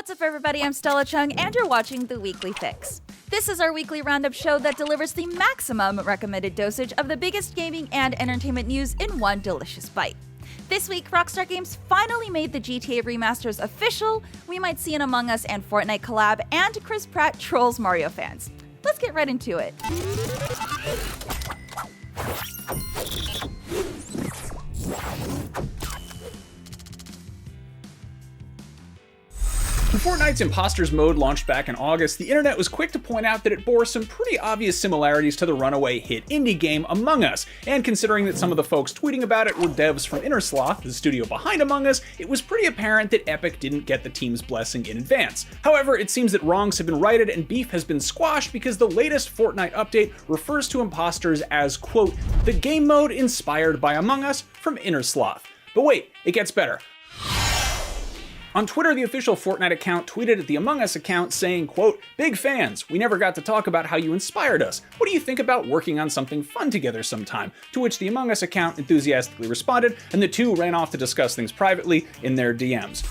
What's up, everybody? I'm Stella Chung, and you're watching The Weekly Fix. This is our weekly roundup show that delivers the maximum recommended dosage of the biggest gaming and entertainment news in one delicious bite. This week, Rockstar Games finally made the GTA remasters official. We might see an Among Us and Fortnite collab, and Chris Pratt trolls Mario fans. Let's get right into it. When Fortnite's Imposters mode launched back in August, the internet was quick to point out that it bore some pretty obvious similarities to the runaway hit indie game Among Us, and considering that some of the folks tweeting about it were devs from Innersloth, the studio behind Among Us, it was pretty apparent that Epic didn't get the team's blessing in advance. However, it seems that wrongs have been righted and beef has been squashed because the latest Fortnite update refers to Imposters as, quote, the game mode inspired by Among Us from Innersloth. But wait, it gets better. On Twitter, the official Fortnite account tweeted at the Among Us account saying, quote, big fans, we never got to talk about how you inspired us. What do you think about working on something fun together sometime? To which the Among Us account enthusiastically responded, and the two ran off to discuss things privately in their DMs.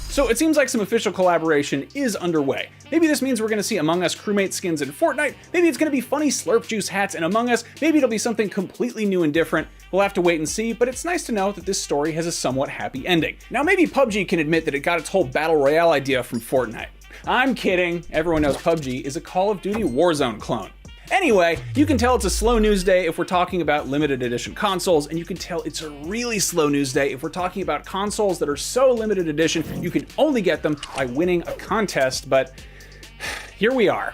So it seems like some official collaboration is underway. Maybe this means we're going to see Among Us crewmate skins in Fortnite, maybe it's going to be funny Slurp Juice hats in Among Us, maybe it'll be something completely new and different. We'll have to wait and see, but it's nice to know that this story has a somewhat happy ending. Now maybe PUBG can admit that it got its whole Battle Royale idea from Fortnite. I'm kidding, everyone knows PUBG is a Call of Duty Warzone clone. Anyway, you can tell it's a slow news day if we're talking about limited edition consoles, and you can tell it's a really slow news day if we're talking about consoles that are so limited edition you can only get them by winning a contest, but here we are.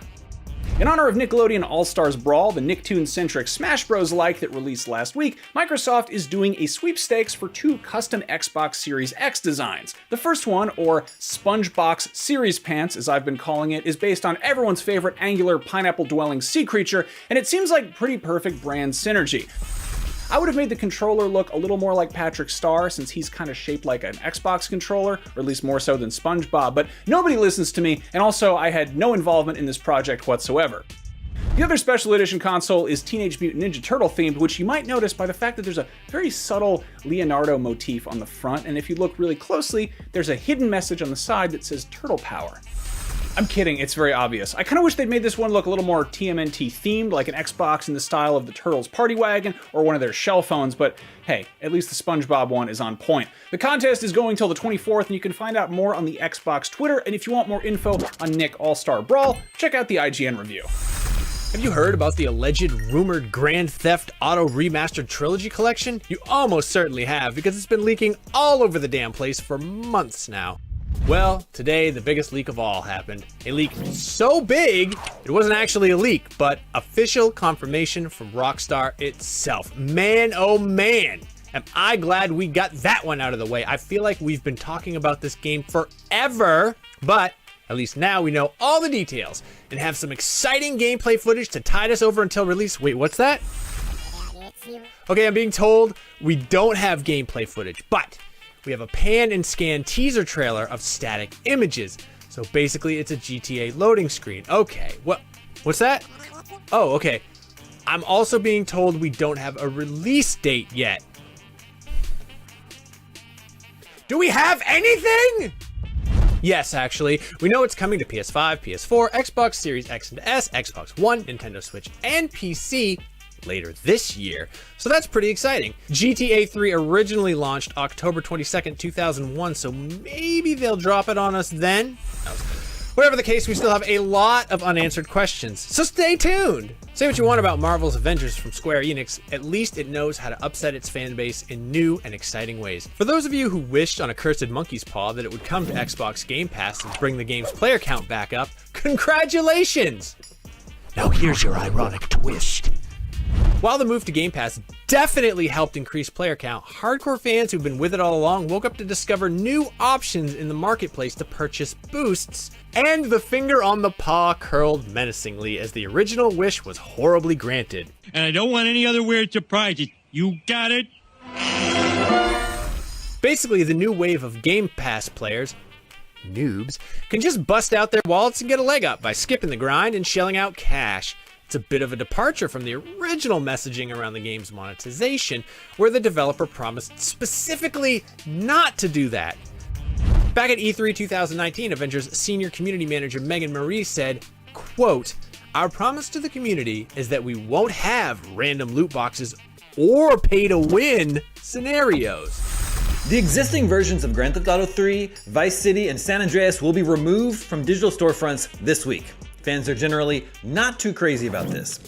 In honor of Nickelodeon All-Stars Brawl, the Nicktoons-centric Smash Bros-like that released last week, Microsoft is doing a sweepstakes for two custom Xbox Series X designs. The first one, or SpongeBob Series Pants as I've been calling it, is based on everyone's favorite angular pineapple-dwelling sea creature, and it seems like pretty perfect brand synergy. I would have made the controller look a little more like Patrick Star since he's kind of shaped like an Xbox controller, or at least more so than SpongeBob, but nobody listens to me, and also I had no involvement in this project whatsoever. The other special edition console is Teenage Mutant Ninja Turtle themed, which you might notice by the fact that there's a very subtle Leonardo motif on the front, and if you look really closely, there's a hidden message on the side that says Turtle Power. I'm kidding, it's very obvious. I kind of wish they'd made this one look a little more TMNT themed, like an Xbox in the style of the Turtles Party Wagon or one of their shell phones, but hey, at least the SpongeBob one is on point. The contest is going till the 24th, and you can find out more on the Xbox Twitter, and if you want more info on Nick All-Star Brawl, check out the IGN review. Have you heard about the alleged rumored Grand Theft Auto Remastered Trilogy collection? You almost certainly have, because it's been leaking all over the damn place for months now. Well, today the biggest leak of all happened. A leak so big, it wasn't actually a leak, but official confirmation from Rockstar itself. Man, oh man, am I glad we got that one out of the way. I feel like we've been talking about this game forever, but at least now we know all the details and have some exciting gameplay footage to tide us over until release. Wait, what's that? Okay, I'm being told we don't have gameplay footage, but we have a pan and scan teaser trailer of static images. So basically it's a GTA loading screen. Okay, what's that? Oh, okay. I'm also being told we don't have a release date yet. Do we have anything? Yes, actually. We know it's coming to PS5, PS4, Xbox Series X and S, Xbox One, Nintendo Switch, and PC later this year, so that's pretty exciting. GTA 3 originally launched October 22nd, 2001, so maybe they'll drop it on us then? Whatever the case, we still have a lot of unanswered questions, so stay tuned! Say what you want about Marvel's Avengers from Square Enix, at least it knows how to upset its fan base in new and exciting ways. For those of you who wished on a cursed monkey's paw that it would come to Xbox Game Pass and bring the game's player count back up, congratulations! Now here's your ironic twist. While the move to Game Pass definitely helped increase player count, hardcore fans who've been with it all along woke up to discover new options in the marketplace to purchase boosts, and the finger on the paw curled menacingly as the original wish was horribly granted. And I don't want any other weird surprises. You got it? Basically, the new wave of Game Pass players, noobs, can just bust out their wallets and get a leg up by skipping the grind and shelling out cash. It's a bit of a departure from the original messaging around the game's monetization, where the developer promised specifically not to do that. Back at E3 2019, Avengers senior community manager Megan Marie said, quote, "Our promise to the community is that we won't have random loot boxes or pay-to-win scenarios." The existing versions of Grand Theft Auto 3, Vice City, and San Andreas will be removed from digital storefronts this week. Fans are generally not too crazy about this.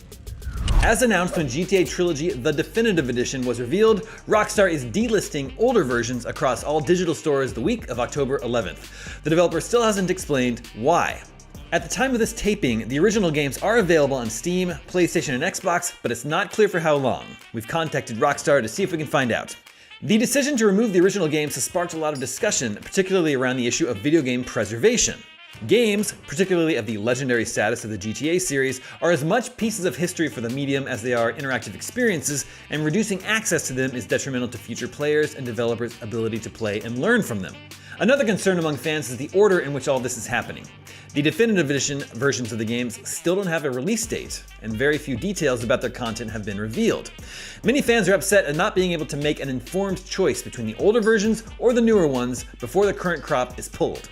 As announced when GTA Trilogy The Definitive Edition was revealed, Rockstar is delisting older versions across all digital stores the week of October 11th. The developer still hasn't explained why. At the time of this taping, the original games are available on Steam, PlayStation, and Xbox, but it's not clear for how long. We've contacted Rockstar to see if we can find out. The decision to remove the original games has sparked a lot of discussion, particularly around the issue of video game preservation. Games, particularly of the legendary status of the GTA series, are as much pieces of history for the medium as they are interactive experiences, and reducing access to them is detrimental to future players and developers' ability to play and learn from them. Another concern among fans is the order in which all this is happening. The Definitive Edition versions of the games still don't have a release date, and very few details about their content have been revealed. Many fans are upset at not being able to make an informed choice between the older versions or the newer ones before the current crop is pulled.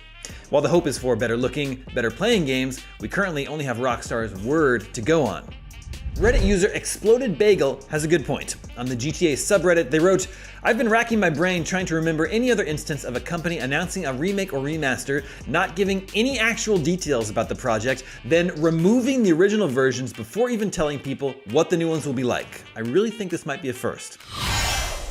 While the hope is for better looking, better playing games, we currently only have Rockstar's word to go on. Reddit user Exploded Bagel has a good point. On the GTA subreddit, they wrote, "I've been racking my brain trying to remember any other instance of a company announcing a remake or remaster, not giving any actual details about the project, then removing the original versions before even telling people what the new ones will be like. I really think this might be a first."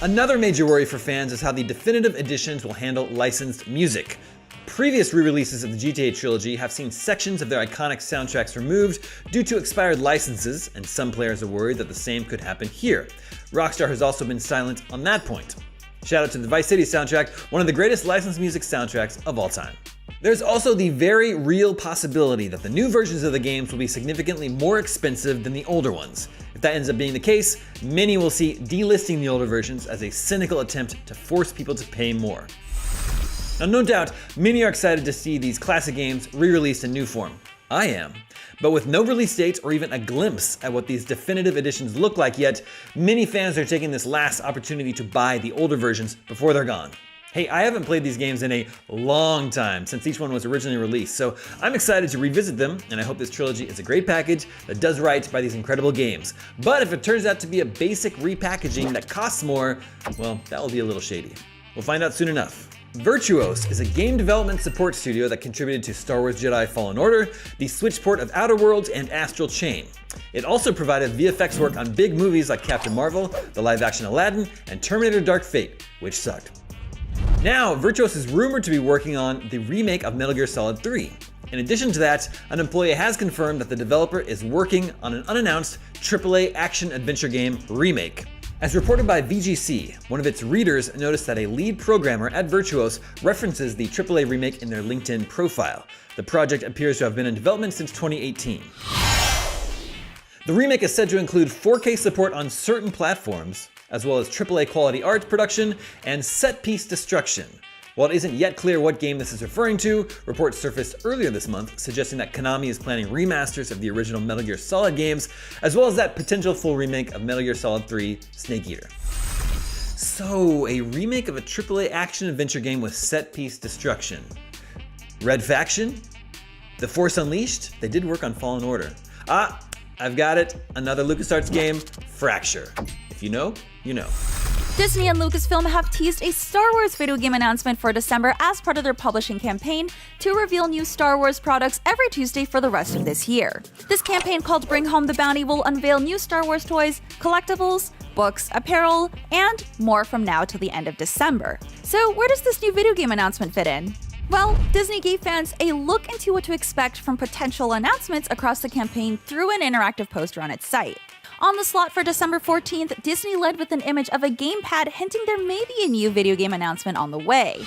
Another major worry for fans is how the definitive editions will handle licensed music. Previous re-releases of the GTA trilogy have seen sections of their iconic soundtracks removed due to expired licenses, and some players are worried that the same could happen here. Rockstar has also been silent on that point. Shout out to the Vice City soundtrack, one of the greatest licensed music soundtracks of all time. There's also the very real possibility that the new versions of the games will be significantly more expensive than the older ones. If that ends up being the case, many will see delisting the older versions as a cynical attempt to force people to pay more. Now, no doubt, many are excited to see these classic games re-released in new form. I am. But with no release date or even a glimpse at what these definitive editions look like yet, many fans are taking this last opportunity to buy the older versions before they're gone. Hey, I haven't played these games in a long time since each one was originally released, so I'm excited to revisit them, and I hope this trilogy is a great package that does right by these incredible games. But if it turns out to be a basic repackaging that costs more, well, that will be a little shady. We'll find out soon enough. Virtuos is a game development support studio that contributed to Star Wars Jedi Fallen Order, the Switch port of Outer Worlds, and Astral Chain. It also provided VFX work on big movies like Captain Marvel, the live-action Aladdin, and Terminator Dark Fate, which sucked. Now, Virtuos is rumored to be working on the remake of Metal Gear Solid 3. In addition to that, an employee has confirmed that the developer is working on an unannounced AAA action-adventure game remake. As reported by VGC, one of its readers noticed that a lead programmer at Virtuos references the AAA remake in their LinkedIn profile. The project appears to have been in development since 2018. The remake is said to include 4K support on certain platforms, as well as AAA quality art production and set-piece destruction. While it isn't yet clear what game this is referring to, reports surfaced earlier this month suggesting that Konami is planning remasters of the original Metal Gear Solid games, as well as that potential full remake of Metal Gear Solid 3 Snake Eater. So, a remake of a AAA action-adventure game with set-piece destruction. Red Faction? The Force Unleashed? They did work on Fallen Order. I've got it. Another LucasArts game, Fracture. If you know, you know. Disney and Lucasfilm have teased a Star Wars video game announcement for December as part of their publishing campaign to reveal new Star Wars products every Tuesday for the rest of this year. This campaign, called Bring Home the Bounty, will unveil new Star Wars toys, collectibles, books, apparel, and more from now till the end of December. So where does this new video game announcement fit in? Well, Disney gave fans a look into what to expect from potential announcements across the campaign through an interactive poster on its site. On the slot for December 14th, Disney led with an image of a gamepad hinting there may be a new video game announcement on the way.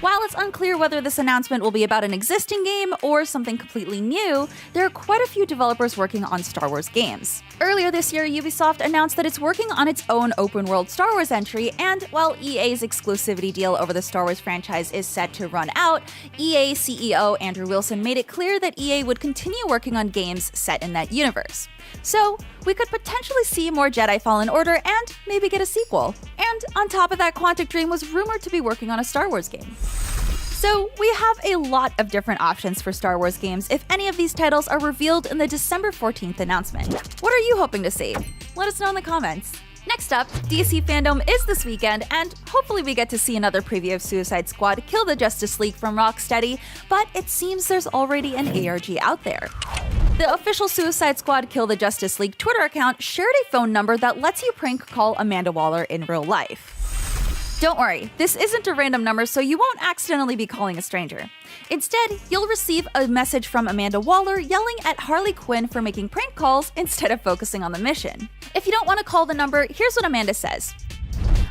While it's unclear whether this announcement will be about an existing game or something completely new, there are quite a few developers working on Star Wars games. Earlier this year, Ubisoft announced that it's working on its own open-world Star Wars entry, and while EA's exclusivity deal over the Star Wars franchise is set to run out, EA CEO Andrew Wilson made it clear that EA would continue working on games set in that universe. So, we could potentially see more Jedi Fallen Order and maybe get a sequel. And on top of that, Quantic Dream was rumored to be working on a Star Wars game. So we have a lot of different options for Star Wars games if any of these titles are revealed in the December 14th announcement. What are you hoping to see? Let us know in the comments. Next up, DC fandom is this weekend, and hopefully we get to see another preview of Suicide Squad kill the Justice League from Rocksteady, but it seems there's already an ARG out there. The official Suicide Squad Kill the Justice League Twitter account shared a phone number that lets you prank call Amanda Waller in real life. Don't worry, this isn't a random number, so you won't accidentally be calling a stranger. Instead, you'll receive a message from Amanda Waller yelling at Harley Quinn for making prank calls instead of focusing on the mission. If you don't want to call the number, here's what Amanda says.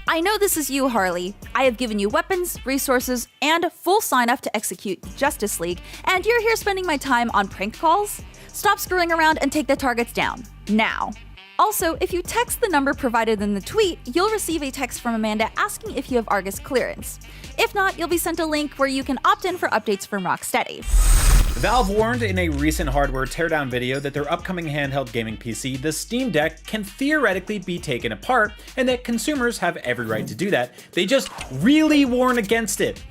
I know this is you, Harley. I have given you weapons, resources, and full sign-up to execute Justice League, and you're here spending my time on prank calls? Stop screwing around and take the targets down. Now. Also, if you text the number provided in the tweet, you'll receive a text from Amanda asking if you have Argus clearance. If not, you'll be sent a link where you can opt in for updates from Rocksteady. Valve warned in a recent hardware teardown video that their upcoming handheld gaming PC, the Steam Deck, can theoretically be taken apart, and that consumers have every right to do that. They just really warn against it.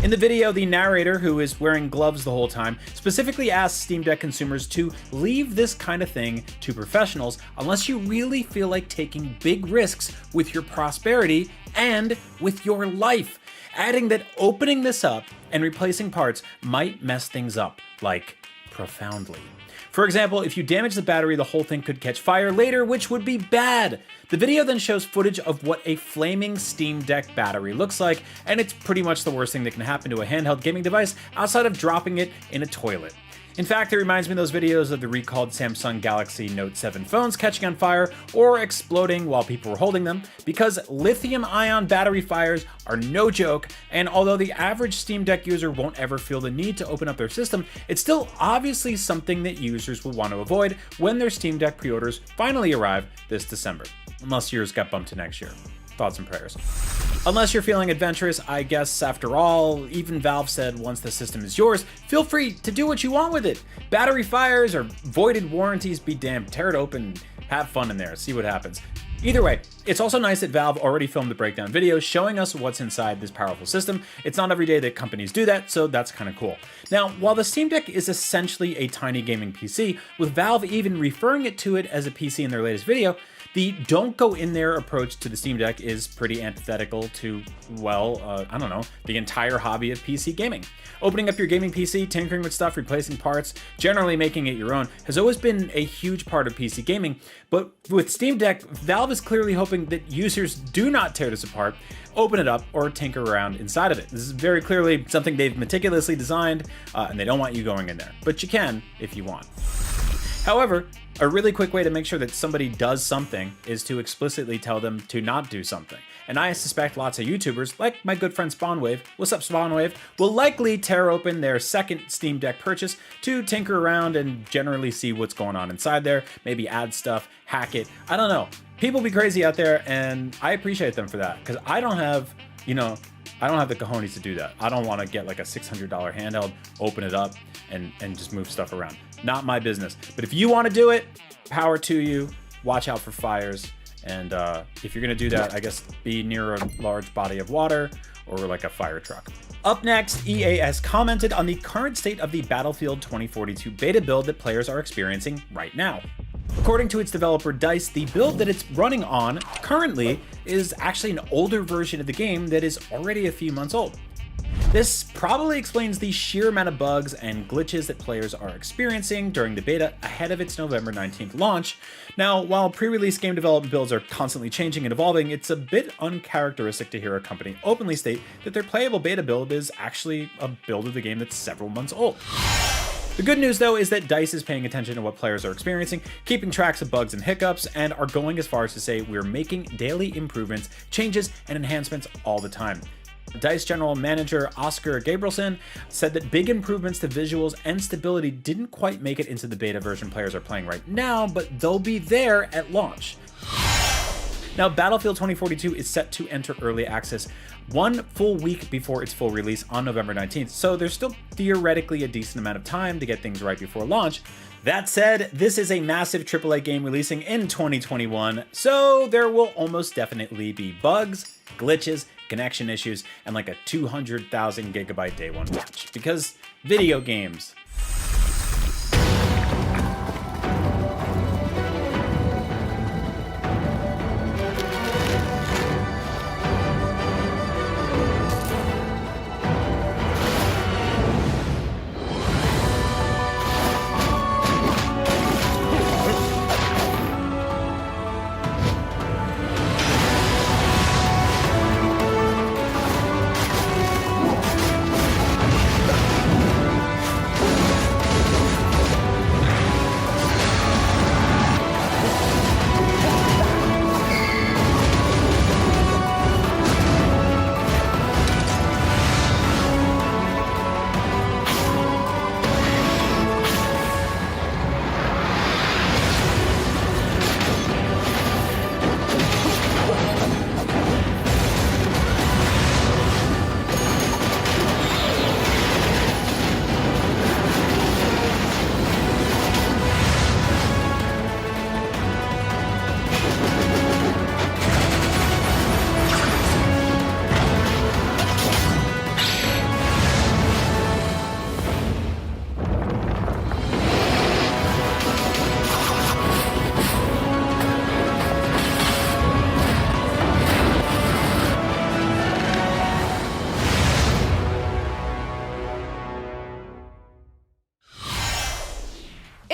In the video, the narrator, who is wearing gloves the whole time, specifically asks Steam Deck consumers to leave this kind of thing to professionals unless you really feel like taking big risks with your prosperity and with your life, adding that opening this up and replacing parts might mess things up, like profoundly. For example, if you damage the battery, the whole thing could catch fire later, which would be bad. The video then shows footage of what a flaming Steam Deck battery looks like, and it's pretty much the worst thing that can happen to a handheld gaming device outside of dropping it in a toilet. In fact, it reminds me of those videos of the recalled Samsung Galaxy Note 7 phones catching on fire or exploding while people were holding them, because lithium-ion battery fires are no joke, and although the average Steam Deck user won't ever feel the need to open up their system, it's still obviously something that users will want to avoid when their Steam Deck pre-orders finally arrive this December. Unless yours got bumped to next year. Thoughts and prayers. Unless you're feeling adventurous, I guess after all, even Valve said once the system is yours, feel free to do what you want with it. Battery fires or voided warranties be damned, tear it open, have fun in there, see what happens. Either way, it's also nice that Valve already filmed the breakdown video showing us what's inside this powerful system. It's not every day that companies do that, so that's kind of cool. Now, while the Steam Deck is essentially a tiny gaming PC, with Valve even referring to it as a PC in their latest video, the don't go in there approach to the Steam Deck is pretty antithetical to, well, I don't know, the entire hobby of PC gaming. Opening up your gaming PC, tinkering with stuff, replacing parts, generally making it your own, has always been a huge part of PC gaming, but with Steam Deck, Valve is clearly hoping that users do not tear this apart, open it up, or tinker around inside of it. This is very clearly something they've meticulously designed, and they don't want you going in there, but you can if you want. However, a really quick way to make sure that somebody does something is to explicitly tell them to not do something. And I suspect lots of YouTubers, like my good friend Spawnwave, what's up Spawnwave, will likely tear open their second Steam Deck purchase to tinker around and generally see what's going on inside there, maybe add stuff, hack it, I don't know. People be crazy out there, and I appreciate them for that, because I don't have, I don't have the cojones to do that. I don't want to get like a $600 handheld, open it up, and just move stuff around. Not my business. But if you want to do it, power to you. Watch out for fires. And if you're going to do that, I guess be near a large body of water or like a fire truck. Up next, EA has commented on the current state of the Battlefield 2042 beta build that players are experiencing right now. According to its developer DICE, the build that it's running on currently is actually an older version of the game that is already a few months old. This probably explains the sheer amount of bugs and glitches that players are experiencing during the beta ahead of its November 19th launch. Now, while pre-release game development builds are constantly changing and evolving, it's a bit uncharacteristic to hear a company openly state that their playable beta build is actually a build of the game that's several months old. The good news, though, is that DICE is paying attention to what players are experiencing, keeping tracks of bugs and hiccups, and are going as far as to say we're making daily improvements, changes, and enhancements all the time. DICE General Manager Oscar Gabrielson said that big improvements to visuals and stability didn't quite make it into the beta version players are playing right now, but they'll be there at launch. Now, Battlefield 2042 is set to enter early access 1 full week before its full release on November 19th, so there's still theoretically a decent amount of time to get things right before launch. That said, this is a massive AAA game releasing in 2021, so there will almost definitely be bugs, glitches, connection issues, and like a 200,000 gigabyte day one watch. Because video games.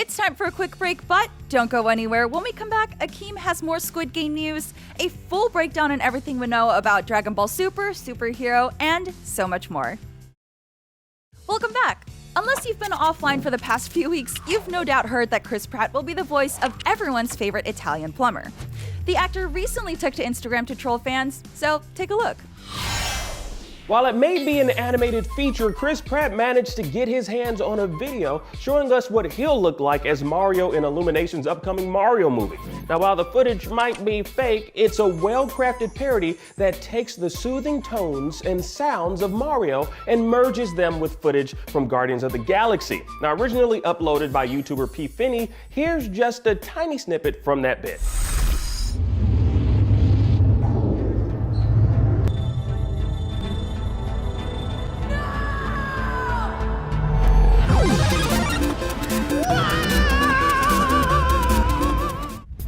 It's time for a quick break, but don't go anywhere. When we come back, Akeem has more Squid Game news, a full breakdown on everything we know about Dragon Ball Super, Superhero, and so much more. Welcome back. Unless you've been offline for the past few weeks, you've no doubt heard that Chris Pratt will be the voice of everyone's favorite Italian plumber. The actor recently took to Instagram to troll fans, so take a look. While it may be an animated feature, Chris Pratt managed to get his hands on a video showing us what he'll look like as Mario in Illumination's upcoming Mario movie. Now, while the footage might be fake, it's a well-crafted parody that takes the soothing tones and sounds of Mario and merges them with footage from Guardians of the Galaxy. Now, originally uploaded by YouTuber P. Finney, here's just a tiny snippet from that bit.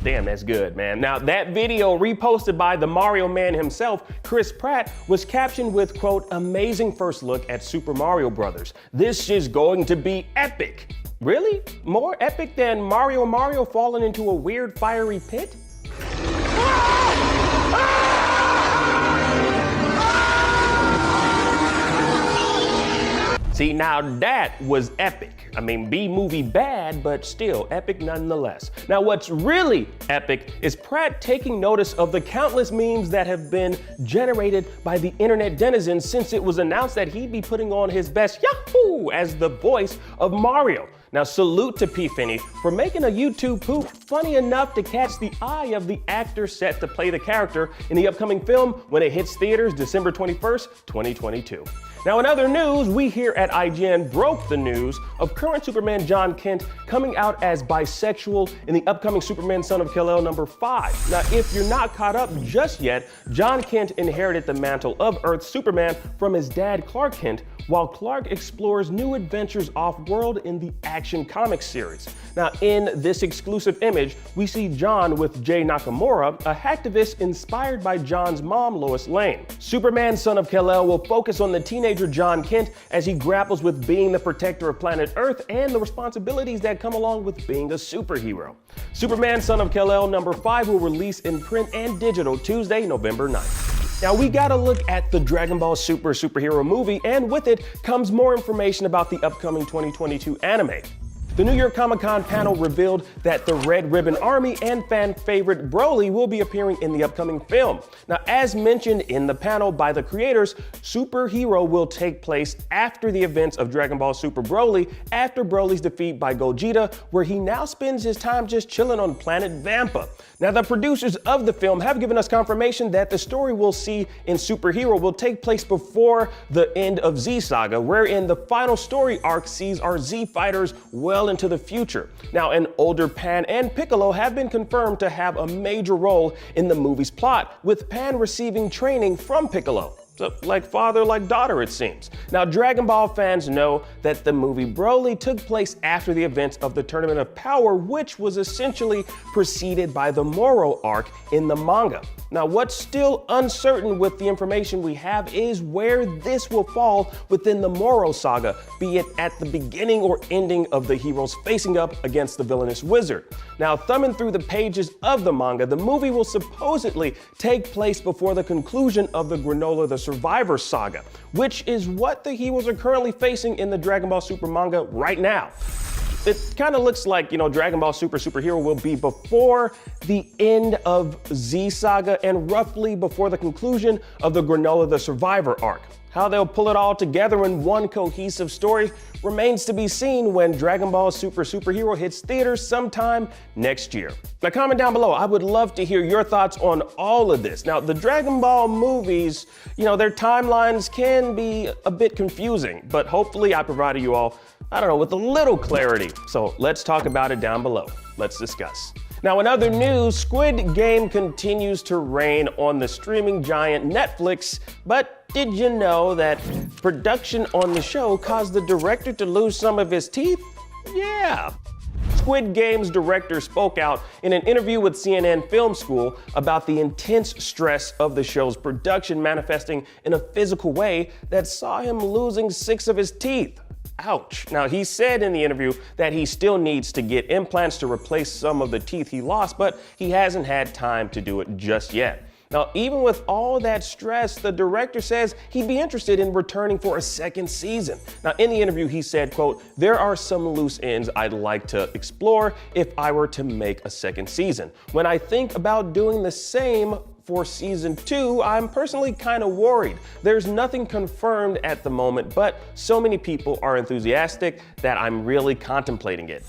Damn, that's good, man. Now, that video reposted by the Mario man himself, Chris Pratt, was captioned with, quote, "Amazing first look at Super Mario Brothers. This is going to be epic." Really? More epic than Mario falling into a weird fiery pit? See, now that was epic. I mean, B-movie bad, but still epic nonetheless. Now, what's really epic is Pratt taking notice of the countless memes that have been generated by the internet denizens since it was announced that he'd be putting on his best Yahoo as the voice of Mario. Now, salute to P. Finney for making a YouTube poop funny enough to catch the eye of the actor set to play the character in the upcoming film when it hits theaters December 21st, 2022. Now, in other news, we here at IGN broke the news of current Superman John Kent coming out as bisexual in the upcoming Superman Son of Kal-El #5. Now, if you're not caught up just yet, John Kent inherited the mantle of Earth's Superman from his dad Clark Kent, while Clark explores new adventures off-world in the Action Comics series. Now, in this exclusive image, we see John with Jay Nakamura, a hacktivist inspired by John's mom, Lois Lane. Superman Son of Kal-El will focus on the teenager John Kent as he grapples with being the protector of planet Earth and the responsibilities that come along with being a superhero. Superman Son of Kal-El #5 will release in print and digital Tuesday, November 9th. Now, we gotta look at the Dragon Ball Super superhero movie, and with it comes more information about the upcoming 2022 anime. The New York Comic Con panel revealed that the Red Ribbon Army and fan favorite Broly will be appearing in the upcoming film. Now, as mentioned in the panel by the creators, Superhero will take place after the events of Dragon Ball Super Broly, after Broly's defeat by Gogeta, where he now spends his time just chilling on planet Vampa. Now, the producers of the film have given us confirmation that the story we'll see in Superhero will take place before the end of Z Saga, wherein the final story arc sees our Z fighters well into the future. Now, an older Pan and Piccolo have been confirmed to have a major role in the movie's plot, with Pan receiving training from Piccolo. So, like father, like daughter, it seems. Now, Dragon Ball fans know that the movie Broly took place after the events of the Tournament of Power, which was essentially preceded by the Moro arc in the manga. Now, what's still uncertain with the information we have is where this will fall within the Moro saga, be it at the beginning or ending of the heroes facing up against the villainous wizard. Now, thumbing through the pages of the manga, the movie will supposedly take place before the conclusion of the Granola the Survivor saga, which is what the heroes are currently facing in the Dragon Ball Super manga right now. It kind of looks like, Dragon Ball Superhero will be before the end of Z Saga and roughly before the conclusion of the Granola the Survivor arc. How they'll pull it all together in one cohesive story remains to be seen when Dragon Ball Superhero hits theaters sometime next year. Now comment down below, I would love to hear your thoughts on all of this. Now the Dragon Ball movies, their timelines can be a bit confusing, but hopefully I provided you all, with a little clarity. So let's talk about it down below. Let's discuss. Now in other news, Squid Game continues to reign on the streaming giant Netflix, but did you know that production on the show caused the director to lose some of his teeth? Yeah. Squid Game's director spoke out in an interview with CNN Film School about the intense stress of the show's production manifesting in a physical way that saw him losing 6 of his teeth. Ouch. Now, he said in the interview that he still needs to get implants to replace some of the teeth he lost, but he hasn't had time to do it just yet. Now, even with all that stress, the director says he'd be interested in returning for a second season. Now, in the interview, he said, quote, "There are some loose ends I'd like to explore if I were to make a second season. When I think about doing the same for season 2, I'm personally kind of worried. There's nothing confirmed at the moment, but so many people are enthusiastic that I'm really contemplating it."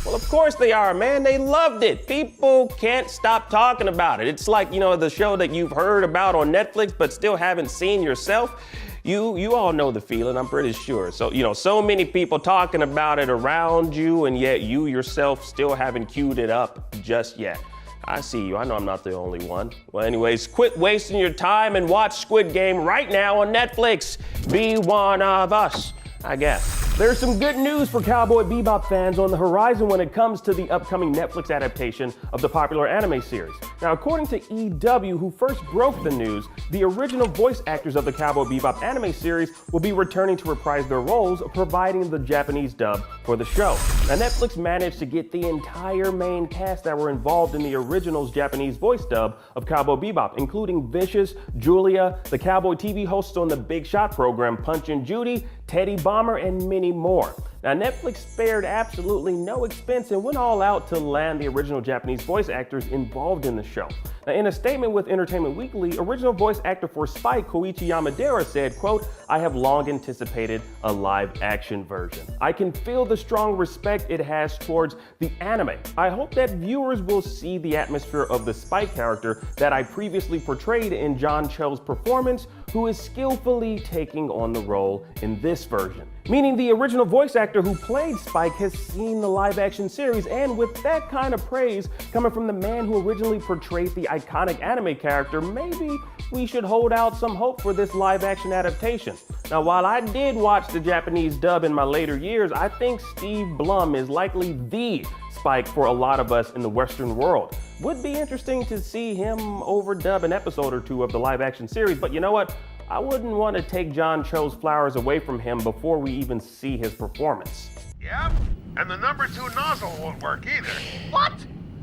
Well, of course they are, man. They loved it. People can't stop talking about it. It's like, the show that you've heard about on Netflix but still haven't seen yourself. You all know the feeling, I'm pretty sure. So, so many people talking about it around you, and yet you yourself still haven't queued it up just yet. I see you. I know I'm not the only one. Well, anyways, quit wasting your time and watch Squid Game right now on Netflix. Be one of us, I guess. There's some good news for Cowboy Bebop fans on the horizon when it comes to the upcoming Netflix adaptation of the popular anime series. Now, according to EW, who first broke the news, the original voice actors of the Cowboy Bebop anime series will be returning to reprise their roles, providing the Japanese dub for the show. Now, Netflix managed to get the entire main cast that were involved in the original's Japanese voice dub of Cowboy Bebop, including Vicious, Julia, the Cowboy TV hosts on the Big Shot program, Punch and Judy, Teddy Bomber, and many more. Now, Netflix spared absolutely no expense and went all out to land the original Japanese voice actors involved in the show. Now, in a statement with Entertainment Weekly, original voice actor for Spike, Koichi Yamadera, said, quote, "I have long anticipated a live-action version. I can feel the strong respect it has towards the anime. I hope that viewers will see the atmosphere of the Spike character that I previously portrayed in John Cho's performance, who is skillfully taking on the role in this version." Meaning the original voice actor who played Spike has seen the live-action series, and with that kind of praise coming from the man who originally portrayed the iconic anime character, maybe we should hold out some hope for this live-action adaptation. Now, while I did watch the Japanese dub in my later years, I think Steve Blum is likely the Spike for a lot of us in the Western world. Would be interesting to see him overdub an episode or 2 of the live-action series, but you know what? I wouldn't want to take John Cho's flowers away from him before we even see his performance. Yep, and the number 2 nozzle won't work either. What?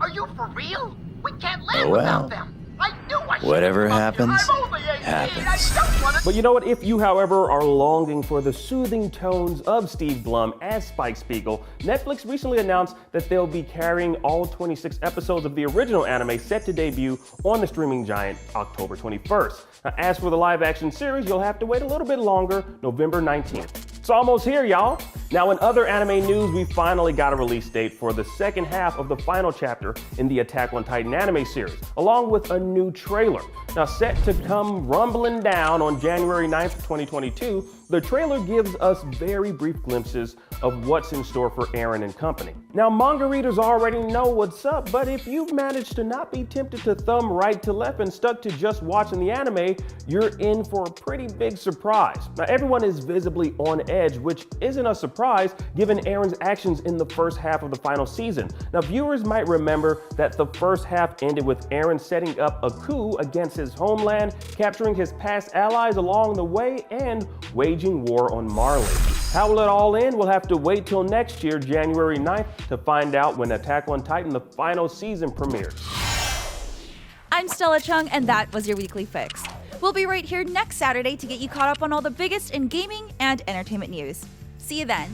Are you for real? We can't live without them. I knew I should. Whatever happens, I'm only 18. happens. I don't want to. But you know what? If you, however, are longing for the soothing tones of Steve Blum as Spike Spiegel, Netflix recently announced that they'll be carrying all 26 episodes of the original anime set to debut on the streaming giant October 21st. Now, as for the live-action series, you'll have to wait a little bit longer, November 19th. It's almost here, y'all. Now, in other anime news, we finally got a release date for the second half of the final chapter in the Attack on Titan anime series, along with a new trailer. Now, set to come rumbling down on January 9th, 2022, The trailer gives us very brief glimpses of what's in store for Eren and company. Now, manga readers already know what's up, but if you've managed to not be tempted to thumb right to left and stuck to just watching the anime, you're in for a pretty big surprise. Now, everyone is visibly on edge, which isn't a surprise given Eren's actions in the first half of the final season. Now, viewers might remember that the first half ended with Eren setting up a coup against his homeland, capturing his past allies along the way, and waging war on Marley. How will it all end? We'll have to wait till next year, January 9th, to find out when Attack on Titan, the final season, premieres. I'm Stella Chung, and that was your Weekly Fix. We'll be right here next Saturday to get you caught up on all the biggest in gaming and entertainment news. See you then.